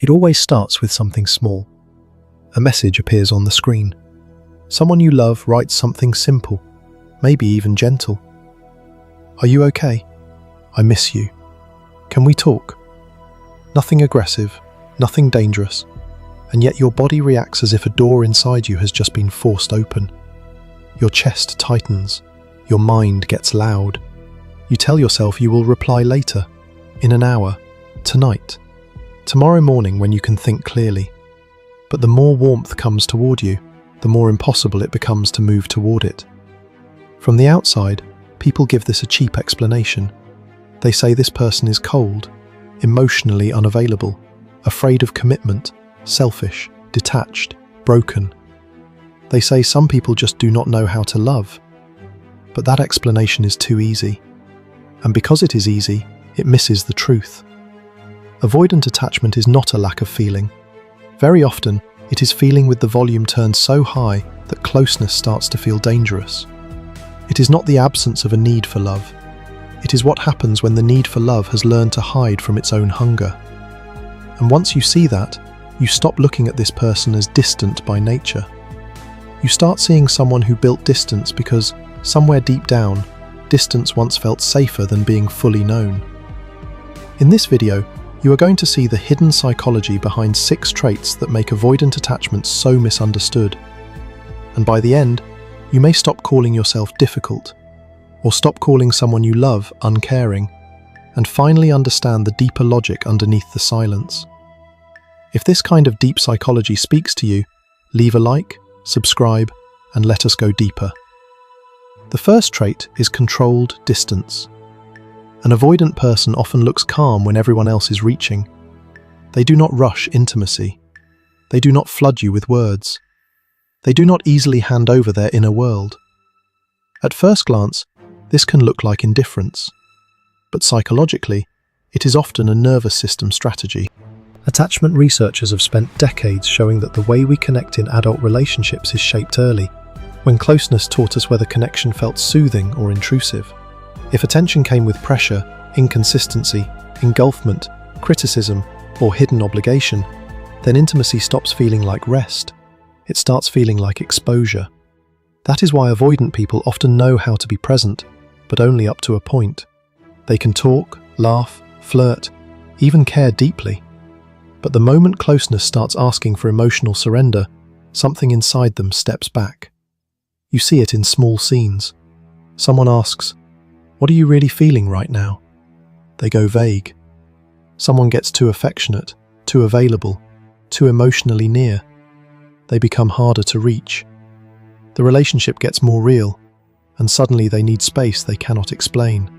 It always starts with something small. A message appears on the screen. Someone you love writes something simple, maybe even gentle. "Are you okay? I miss you. Can we talk?" Nothing aggressive, nothing dangerous, and yet your body reacts as if a door inside you has just been forced open. Your chest tightens, your mind gets loud. You tell yourself you will reply later, in an hour, tonight, tomorrow morning when you can think clearly. But the more warmth comes toward you, the more impossible it becomes to move toward it. From the outside, people give this a cheap explanation. They say this person is cold, emotionally unavailable, afraid of commitment, selfish, detached, broken. They say some people just do not know how to love. But that explanation is too easy. And because it is easy, it misses the truth. Avoidant attachment is not a lack of feeling. Very often, it is feeling with the volume turned so high that closeness starts to feel dangerous. It is not the absence of a need for love. It is what happens when the need for love has learned to hide from its own hunger. And once you see that, you stop looking at this person as distant by nature. You start seeing someone who built distance because, somewhere deep down, distance once felt safer than being fully known. In this video, you are going to see the hidden psychology behind 6 traits that make avoidant attachment so misunderstood. And by the end, you may stop calling yourself difficult, or stop calling someone you love uncaring, and finally understand the deeper logic underneath the silence. If this kind of deep psychology speaks to you, leave a like, subscribe, and let us go deeper. The first trait is controlled distance. An avoidant person often looks calm when everyone else is reaching. They do not rush intimacy. They do not flood you with words. They do not easily hand over their inner world. At first glance, this can look like indifference. But psychologically, it is often a nervous system strategy. Attachment researchers have spent decades showing that the way we connect in adult relationships is shaped early, when closeness taught us whether connection felt soothing or intrusive. If attention came with pressure, inconsistency, engulfment, criticism, or hidden obligation, then intimacy stops feeling like rest. It starts feeling like exposure. That is why avoidant people often know how to be present, but only up to a point. They can talk, laugh, flirt, even care deeply. But the moment closeness starts asking for emotional surrender, something inside them steps back. You see it in small scenes. Someone asks, "What are you really feeling right now?" They go vague. Someone gets too affectionate, too available, too emotionally near. They become harder to reach. The relationship gets more real, and suddenly they need space they cannot explain.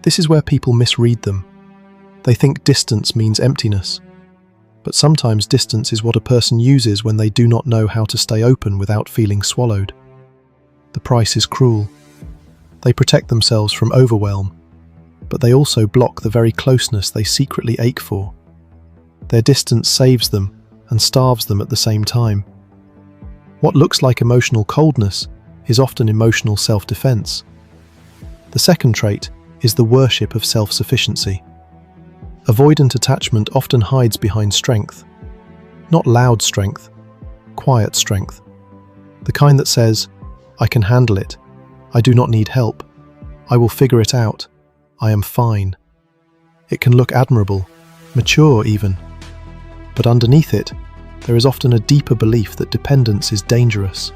This is where people misread them. They think distance means emptiness. But sometimes distance is what a person uses when they do not know how to stay open without feeling swallowed. The price is cruel. They protect themselves from overwhelm, but they also block the very closeness they secretly ache for. Their distance saves them and starves them at the same time. What looks like emotional coldness is often emotional self-defense. The second trait is the worship of self-sufficiency. Avoidant attachment often hides behind strength. Not loud strength, quiet strength. The kind that says, "I can handle it. I do not need help. I will figure it out. I am fine." It can look admirable, mature even. But underneath it, there is often a deeper belief that dependence is dangerous.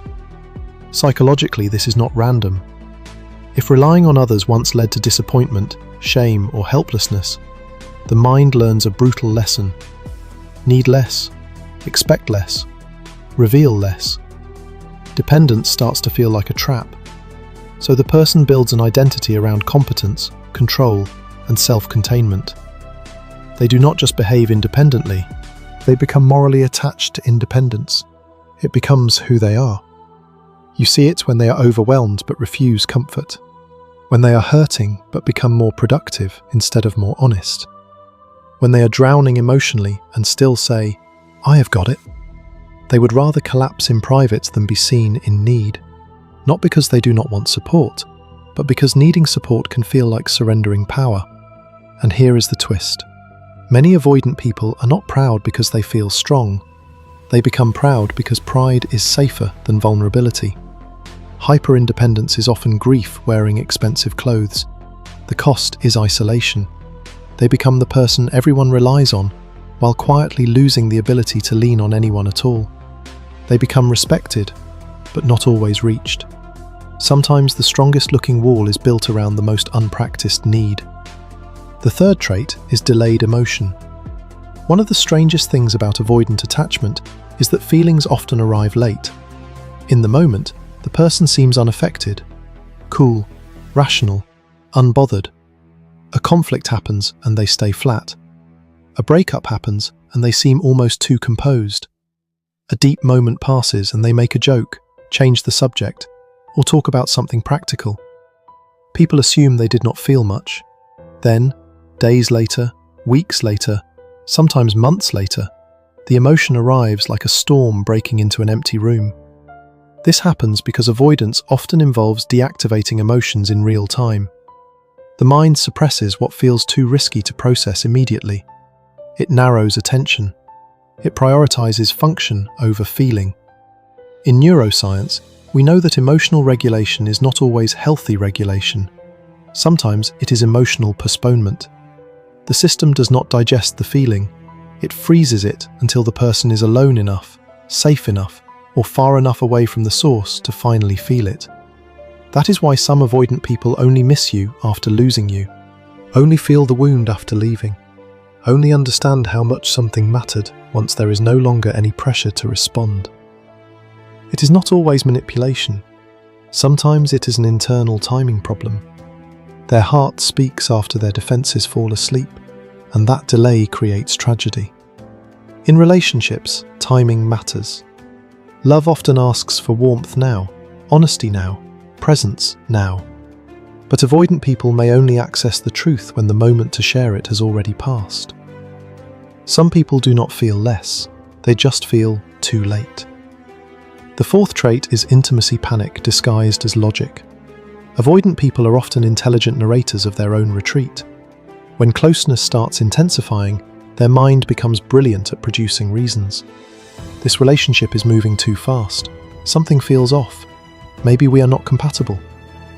Psychologically, this is not random. If relying on others once led to disappointment, shame, or helplessness, the mind learns a brutal lesson. Need less, expect less, reveal less. Dependence starts to feel like a trap. So the person builds an identity around competence, control, and self-containment. They do not just behave independently, they become morally attached to independence. It becomes who they are. You see it when they are overwhelmed but refuse comfort, when they are hurting but become more productive instead of more honest, when they are drowning emotionally and still say, "I have got it." They would rather collapse in private than be seen in need. Not because they do not want support, but because needing support can feel like surrendering power. And here is the twist. Many avoidant people are not proud because they feel strong. They become proud because pride is safer than vulnerability. Hyper-independence is often grief wearing expensive clothes. The cost is isolation. They become the person everyone relies on, while quietly losing the ability to lean on anyone at all. They become respected, but not always reached. Sometimes the strongest-looking wall is built around the most unpracticed need. The third trait is delayed emotion. One of the strangest things about avoidant attachment is that feelings often arrive late. In the moment, the person seems unaffected, cool, rational, unbothered. A conflict happens and they stay flat. A breakup happens and they seem almost too composed. A deep moment passes and they make a joke, change the subject, or talk about something practical. People assume they did not feel much. Then, days later, weeks later, sometimes months later, the emotion arrives like a storm breaking into an empty room. This happens because avoidance often involves deactivating emotions in real time. The mind suppresses what feels too risky to process immediately. It narrows attention. It prioritizes function over feeling. In neuroscience, we know that emotional regulation is not always healthy regulation. Sometimes it is emotional postponement. The system does not digest the feeling. It freezes it until the person is alone enough, safe enough, or far enough away from the source to finally feel it. That is why some avoidant people only miss you after losing you, only feel the wound after leaving, only understand how much something mattered once there is no longer any pressure to respond. It is not always manipulation. Sometimes it is an internal timing problem. Their heart speaks after their defenses fall asleep, and that delay creates tragedy. In relationships, timing matters. Love often asks for warmth now, honesty now, presence now. But avoidant people may only access the truth when the moment to share it has already passed. Some people do not feel less, they just feel too late. The fourth trait is intimacy panic disguised as logic. Avoidant people are often intelligent narrators of their own retreat. When closeness starts intensifying, their mind becomes brilliant at producing reasons. This relationship is moving too fast. Something feels off. Maybe we are not compatible.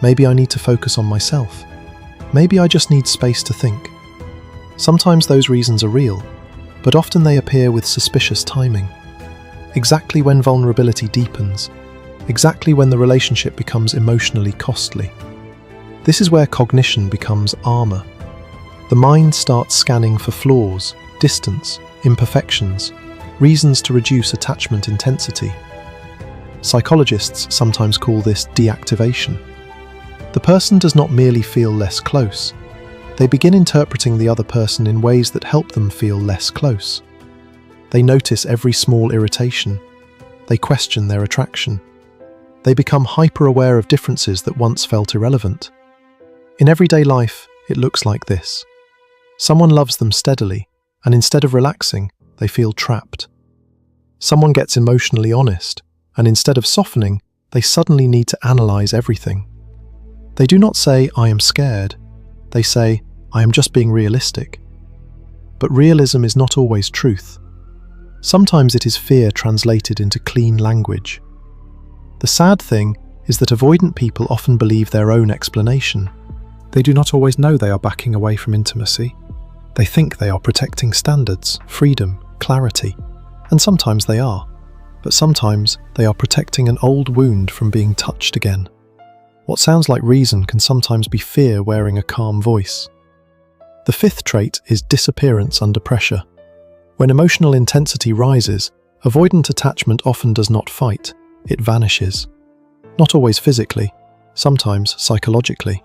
Maybe I need to focus on myself. Maybe I just need space to think. Sometimes those reasons are real, but often they appear with suspicious timing. Exactly when vulnerability deepens. Exactly when the relationship becomes emotionally costly. This is where cognition becomes armor. The mind starts scanning for flaws, distance, imperfections, reasons to reduce attachment intensity. Psychologists sometimes call this deactivation. The person does not merely feel less close. They begin interpreting the other person in ways that help them feel less close. They notice every small irritation. They question their attraction. They become hyper-aware of differences that once felt irrelevant. In everyday life, it looks like this. Someone loves them steadily, and instead of relaxing, they feel trapped. Someone gets emotionally honest, and instead of softening, they suddenly need to analyze everything. They do not say, "I am scared." They say, "I am just being realistic." But realism is not always truth. Sometimes it is fear translated into clean language. The sad thing is that avoidant people often believe their own explanation. They do not always know they are backing away from intimacy. They think they are protecting standards, freedom, clarity, and sometimes they are. But sometimes they are protecting an old wound from being touched again. What sounds like reason can sometimes be fear wearing a calm voice. The fifth trait is disappearance under pressure. When emotional intensity rises, avoidant attachment often does not fight. It vanishes. Not always physically, sometimes psychologically.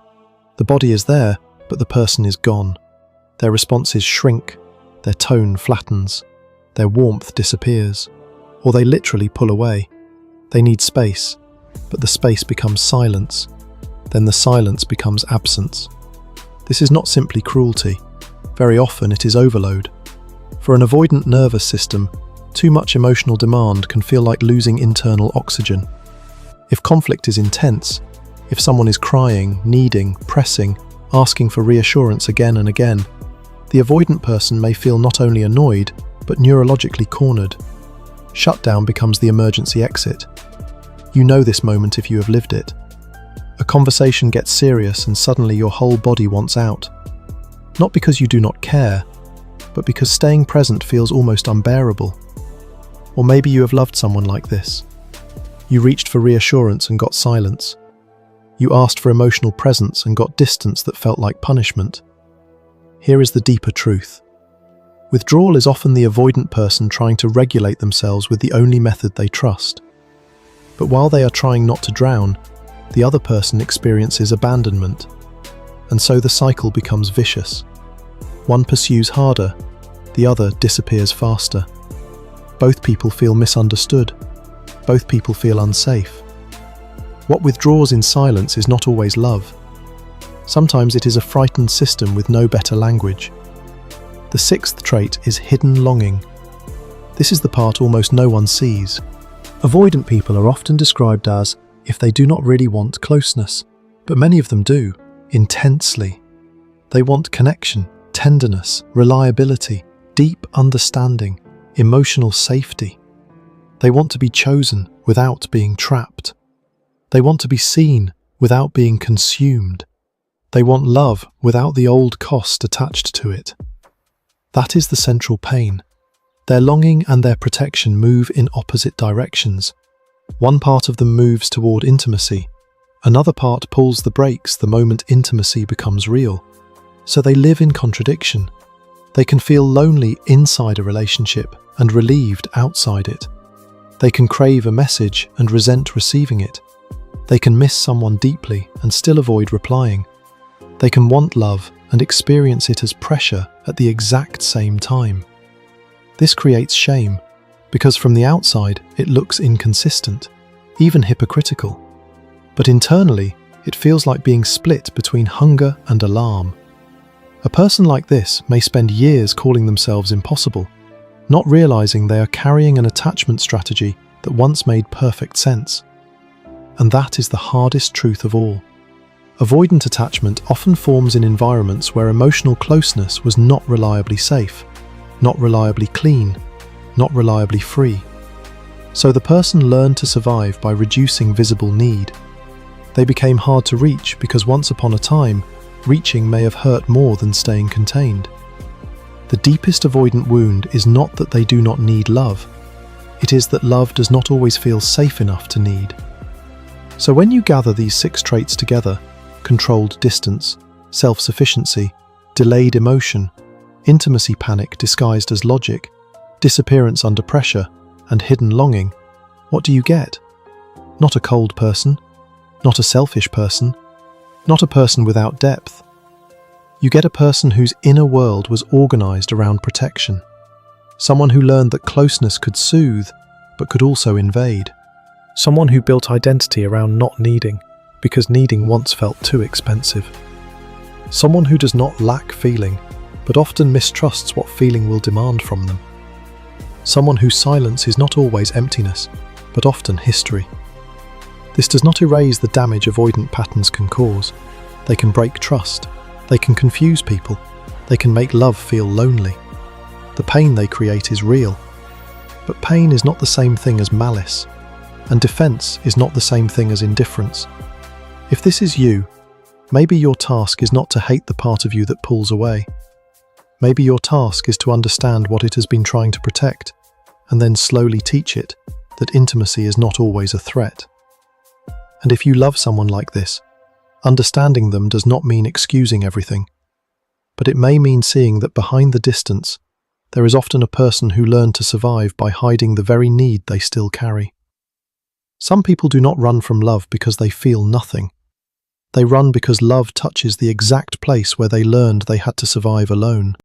The body is there, but the person is gone. Their responses shrink, their tone flattens, their warmth disappears, or they literally pull away. They need space, but the space becomes silence. Then the silence becomes absence. This is not simply cruelty. Very often it is overload. For an avoidant nervous system, too much emotional demand can feel like losing internal oxygen. If conflict is intense, if someone is crying, needing, pressing, asking for reassurance again and again, The avoidant person may feel not only annoyed, but neurologically cornered. Shutdown becomes the emergency exit. You know this moment if you have lived it. A conversation gets serious and suddenly your whole body wants out. Not because you do not care, but because staying present feels almost unbearable. Or maybe you have loved someone like this. You reached for reassurance and got silence. You asked for emotional presence and got distance that felt like punishment. Here is the deeper truth. Withdrawal is often the avoidant person trying to regulate themselves with the only method they trust. But while they are trying not to drown, the other person experiences abandonment. And so the cycle becomes vicious. One pursues harder, the other disappears faster. Both people feel misunderstood. Both people feel unsafe. What withdraws in silence is not always love. Sometimes it is a frightened system with no better language. The sixth trait is hidden longing. This is the part almost no one sees. Avoidant people are often described as if they do not really want closeness, but many of them do, intensely. They want connection, tenderness, reliability, deep understanding, emotional safety. They want to be chosen without being trapped. They want to be seen without being consumed. They want love without the old cost attached to it. That is the central pain. Their longing and their protection move in opposite directions. One part of them moves toward intimacy. Another part pulls the brakes the moment intimacy becomes real. So they live in contradiction. They can feel lonely inside a relationship and relieved outside it. They can crave a message and resent receiving it. They can miss someone deeply and still avoid replying. They can want love and experience it as pressure at the exact same time. This creates shame, because from the outside it looks inconsistent, even hypocritical. But internally, it feels like being split between hunger and alarm. A person like this may spend years calling themselves impossible, not realizing they are carrying an attachment strategy that once made perfect sense. And that is the hardest truth of all. Avoidant attachment often forms in environments where emotional closeness was not reliably safe, not reliably clean, not reliably free. So the person learned to survive by reducing visible need. They became hard to reach because once upon a time, reaching may have hurt more than staying contained. The deepest avoidant wound is not that they do not need love. It is that love does not always feel safe enough to need. So when you gather these 6 traits together, controlled distance, self-sufficiency, delayed emotion, intimacy panic disguised as logic, disappearance under pressure, and hidden longing, what do you get? Not a cold person, not a selfish person, not a person without depth. You get a person whose inner world was organized around protection. Someone who learned that closeness could soothe, but could also invade. Someone who built identity around not needing, because needing once felt too expensive. Someone who does not lack feeling, but often mistrusts what feeling will demand from them. Someone whose silence is not always emptiness, but often history. This does not erase the damage avoidant patterns can cause. They can break trust. They can confuse people. They can make love feel lonely. The pain they create is real. But pain is not the same thing as malice, and defense is not the same thing as indifference. If this is you, maybe your task is not to hate the part of you that pulls away. Maybe your task is to understand what it has been trying to protect, and then slowly teach it that intimacy is not always a threat. And if you love someone like this, understanding them does not mean excusing everything, but it may mean seeing that behind the distance, there is often a person who learned to survive by hiding the very need they still carry. Some people do not run from love because they feel nothing. They run because love touches the exact place where they learned they had to survive alone.